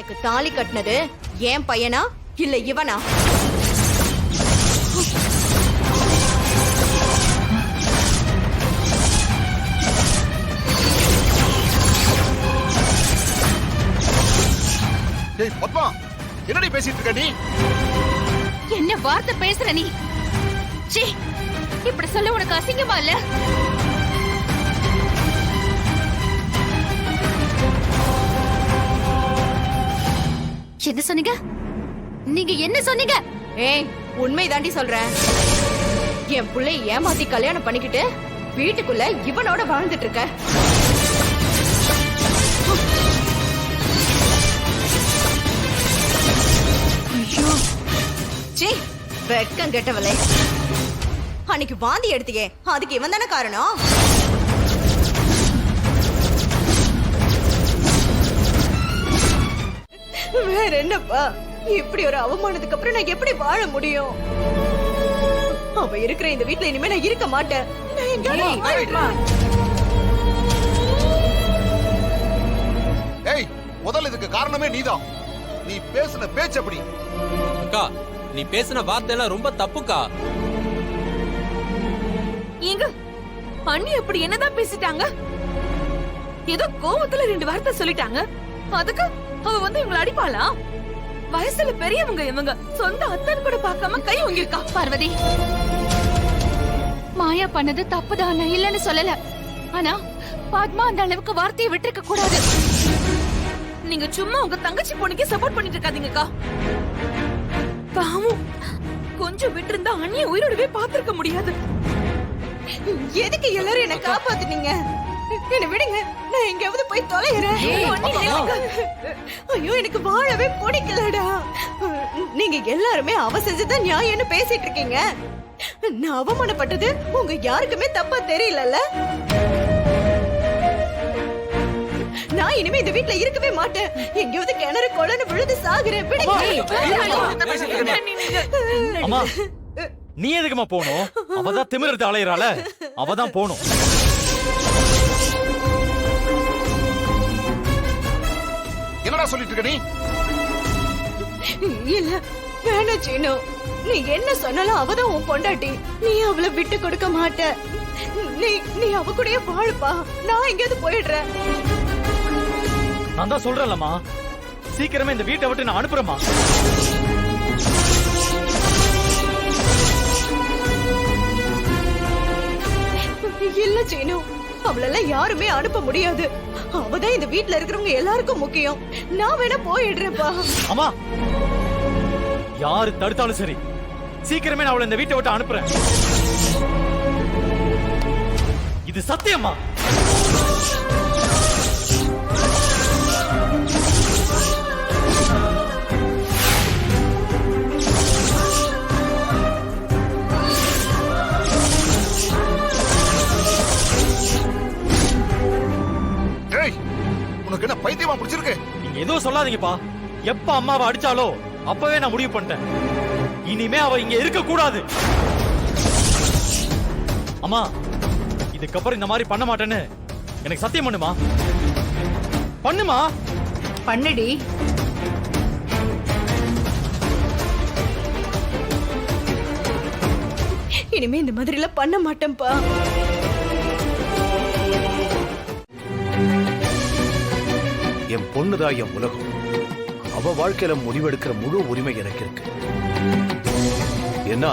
எனக்கு தாலி கட்டினது ஏன் பையனா இல்ல இவனா? ஏய் பத்மா, என்னடி பேசிட்டு இருக்க நீ? என்ன வார்த்தை பேசுற நீ? சீ, இப்படி சொல்ல உனக்கு அசிங்கமா இல்ல? என்ன சொன்னீங்க? நீங்க என்ன சொன்னீங்க? ஏய், உண்மை தாண்டி சொல்றேன். என் புள்ளை ஏமாத்தி கல்யாணம் பண்ணிக்கிட்டு வீட்டுக்குள்ள இவனோட வாழ்ந்துட்டு இருக்க. ஐயோ, சீ, வெட்கம் கெட்டவளே. அன்னைக்கு வாந்தி எடுத்தியே, அதுக்கு இவன் தானே காரணம். வேற என்னப்பா, இப்படி ஒரு அவமானத்துக்கு அப்புறம் நான் எப்படி வாழ முடியும்? அவ இருக்கிற இந்த வீட்ல இனிமே நான் இருக்க மாட்டேன். நான் எங்கேயாவது போயிடுறேன். ஏய், முதல்ல இதுக்கு காரணமே நீதான். நீ பேசுன பேச்சு அப்படி. அக்கா, நீ பேசின வார்த்தை எல்லாம் ரொம்ப தப்புக்கா. ஏங்க, அண்ணி அப்படி என்னதான் பேசிட்டாங்க? ஏதோ கோவத்துல 2 வார்த்தை சொல்லிட்டாங்க. அதுக்கு அவ வந்து இவங்களை அடிப்பாளா? வயசுல பெரியவங்க இவங்க, சொந்த அத்தன் கூட பார்க்காம கை வாங்கிருக்கா. பார்வதி, மாயா பண்ணது தப்புதான், நான் இல்லன்னு சொல்லல. ஆனா பத்மா அந்த அளவுக்கு வார்த்தையை விட்டுருக்க கூடாது. நீங்க சும்மா உங்க தங்கச்சி பொண்ணுக்கே சப்போர்ட் பண்ணிட்டு இருக்காதீங்கக்கா. பாவம், கொஞ்சம் விட்டு இருந்தா அண்ணிய உயிரோடவே பாத்திருக்க முடியாது. எதுக்கு எல்லாரும் என்ன காப்பாத்துனீங்க? என்ன விடுங்க, நான் எங்கேயாவது போய் தொலைகிறேன். ஐயோ, எனக்கு வாழவே பிடிக்கலடா. நீங்க எல்லாருமே அவ செஞ்சதான் நியாயம்னு பேசிட்டு இருக்கீங்க. நான் அவமானப்பட்டது உங்க யாருக்குமே தப்பா தெரியலல்ல? நான் இனிமே இந்த வீட்ல இருக்கவே மாட்டேன். எங்கேயாவது கிணறு கொளன்னு விழுந்து சாகுறேன். அம்மா, நீ எதுக்குமா போகணும்? அவதான் திமிரத்து அலையறாள, அவதான் போகணும். என்னடா சொல்லிட்டு இருக்க நீ? இல்ல, வேணாம் சீனு. நீ என்ன சொன்னாலும் அவதான் உன் பொண்டாட்டி. நீ அவளை விட்டு கொடுக்க மாட்ட. நீ அவ கூடயே வாழுப்பா. நான் எங்கேயாவது போயிடுறேன். நான் தான் சொல்றேன்லம்மா, சீக்கிரமே இந்த வீட்டை விட்டு நான் அனுப்புறேம்மா. இல்ல சீனு, அவளெல்லாம் யாருமே அனுப்ப முடியாது. அவதான் இந்த வீட்ல இருக்கிறவங்க எல்லாருக்கும் முக்கியம். நான் வேணா போயிடுறேன்ப்பா. அம்மா, யாரு தடுத்தாலும் சரி, சீக்கிரமே நான் அவளை இந்த வீட்டை விட்டு அனுப்புறேன். இது சத்தியம்மா. ஏய், உனக்கு என்ன பைத்தியமா பிடிச்சிருக்கு? நீங்க எதுவும் சொல்லாதீங்கப்பா. எப்ப அம்மாவை அடிச்சாலோ அப்பவே நான் முடிவு பண்ணிட்டேன், இனிமே அவ இங்க இருக்க கூடாது. அம்மா, இதுக்கப்புறம் இந்த மாதிரி பண்ண மாட்டேன்னு எனக்கு சத்தியம் பண்ணுமா. பண்ணுமா. பண்ணுடி. இனிமே இந்த மாதிரி எல்லாம் பண்ண மாட்டேன்ப்பா. என் பொண்ணுதான் என் உலகம். அவ வாழ்க்கையில முடிவெடுக்கிற முழு உரிமை எனக்கு இருக்கு. ஏன்னா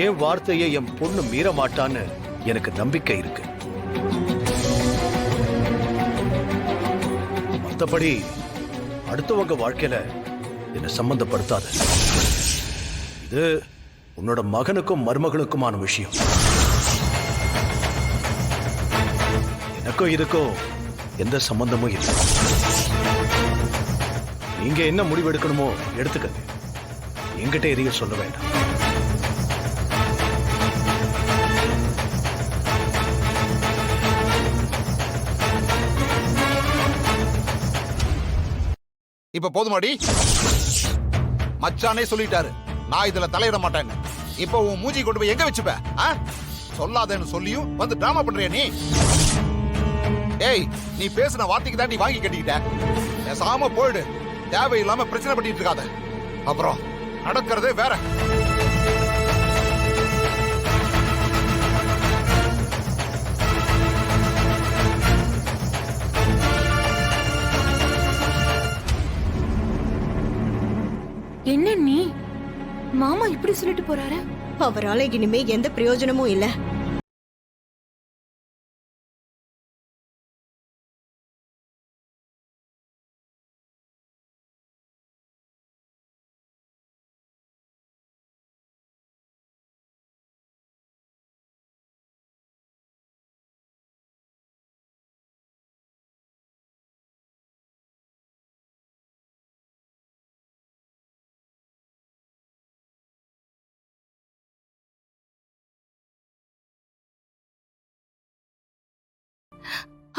என் வார்த்தையை என் பொண்ணு மீற மாட்டான்னு எனக்கு நம்பிக்கை இருக்கு. மத்தபடி அடுத்தவங்க வாழ்க்கையில என்ன சம்பந்தப்படுத்தாத. இது உன்னோட மகனுக்கும் மருமகளுக்குமான விஷயம். எனக்கும் இதுக்கும் எந்த சம்பந்தமும் இல்லை. நீங்க என்ன முடிவெடுக்கணுமோ எடுத்துக்கங்க, என்கிட்ட எதையும் சொல்ல வேண்டாம். இப்ப போதுமாடி? மச்சானே சொல்லிட்டாரு, நான் இதுல தலையிட மாட்டேன்னு. இப்ப உன் மூஞ்சி கொண்டு போய் எங்க வச்சுப்ப? சொல்லாதேன்னு சொல்லியும் வந்து டிராமா பண்றியா நீ? ஏய், நீ பேசின வார்த்தைக்கு தான் நீ வாங்கி கட்டிக்கிட்ட. பேசாம போயிடு. தேவையில்லாம பிரச்சனை பண்ணிட்டு இருக்காத. அப்புறம் நடக்கிறதே வேற. என்ன நீ மாமா இப்படி சொல்லிட்டு போறாரு? அவரால இனிமே எந்த பிரயோஜனமும் இல்ல.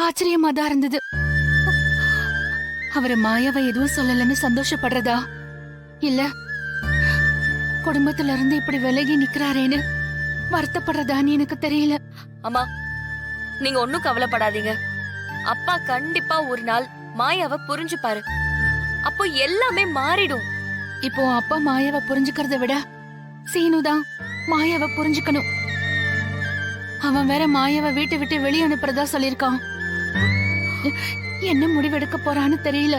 ஆச்சரியமா தான் இருந்தது. அவரு மாயாவை எதுவும் சொல்லலன்னு சந்தோஷப்படுறதா இல்ல குடும்பத்துல இருந்து இப்படி விலகி நிக்கிறாரேன்னு வருத்தப்படுறதான்னு எனக்கு தெரியல. அம்மா, நீங்க ஒண்ணும் கவலைப்படாதீங்க. அப்பா கண்டிப்பா ஒரு நாள் மாயாவை புரிஞ்சுப்பாரு. அப்போ எல்லாமே மாறிடும். இப்போ அப்பா மாயாவை புரிஞ்சுக்கிறத விட சீனு தான் மாயாவை புரிஞ்சுக்கணும். அவன் வேற மாயாவை வீட்டை விட்டு வெளியே அனுப்புறதா சொல்லிருக்கான். என்ன முடிவெடுக்க போறான்னு தெரியல.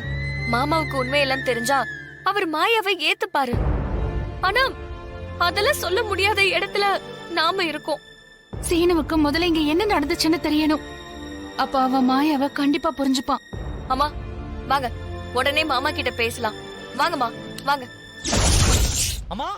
மாமாவுக்கு உண்மையெல்லாம் தெரிஞ்சா அவர் மாயாவை ஏத்துப்பாரு. ஆனா அதெல்லாம் சொல்ல முடியாத இடத்துல நாம இருக்கோம். சீனுவுக்கு முதல்ல இங்க என்ன நடந்துச்சுன்னு தெரியணும். அப்ப அவன் மாயாவை கண்டிப்பா புரிஞ்சுப்பான். அம்மா வாங்க, உடனே மாமா கிட்ட பேசலாம். வாங்கம்மா வாங்க. அம்மா